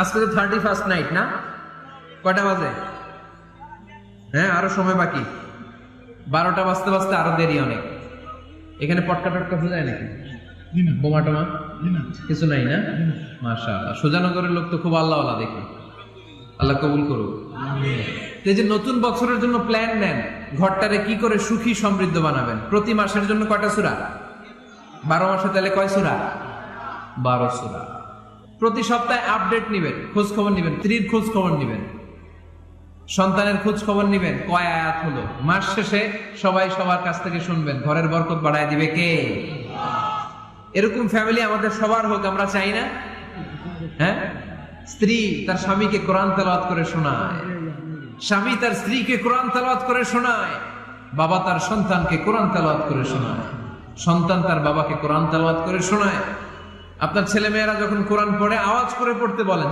আজকে তো 31st night না? কয়টা বাজে? হ্যাঁ, আরো সময় বাকি। 12টা বাজতে বাজতে আরো দেরি অনেক। এখানে পটকা টটকা ফুজায় নাকি? বোমা টোমা কিছু নাই না? মাশাআল্লাহ, সুজানগরের লোক তো খুব আল্লাহওয়ালা দেখি। আল্লাহ কবুল করুক। এই যে নতুন বছরের জন্য প্ল্যান নেন, ঘরটারে কি করে সুখী সমৃদ্ধ বানাবেন। প্রতি মাসের জন্য কয়টা সূরা? 12 মাসে তাহলে কয় সূরা? 12 সূরা। প্রতি সপ্তাহে আপডেট নিবেন, খোঁজ খবর নিবেন, স্ত্রীর খোঁজ খবর নিবেন, সন্তানের খোঁজ খবর নিবেন, কয় আয়াত হলো। মাস শেষে সবাই সবার কাছ থেকে শুনবেন, ঘরের বরকত বাড়ায় দিবে কে? এরকম ফ্যামিলি আমাদের সবার হোক, আমরা চাই না? হ্যাঁ, স্ত্রী তার স্বামীকে কোরআন তেলাওয়াত করে শোনায়, স্বামী তার স্ত্রীকে কোরআন তেলাওয়াত করে শোনায়, বাবা তার সন্তানকে কোরআন তেলাওয়াত করে শোনায়, সন্তান তার বাবাকে কোরআন তেলাওয়াত করে শোনায়। আপনার ছেলে মেয়েরা যখন কোরআন পড়ে আওয়াজ করে পড়তে বলেন।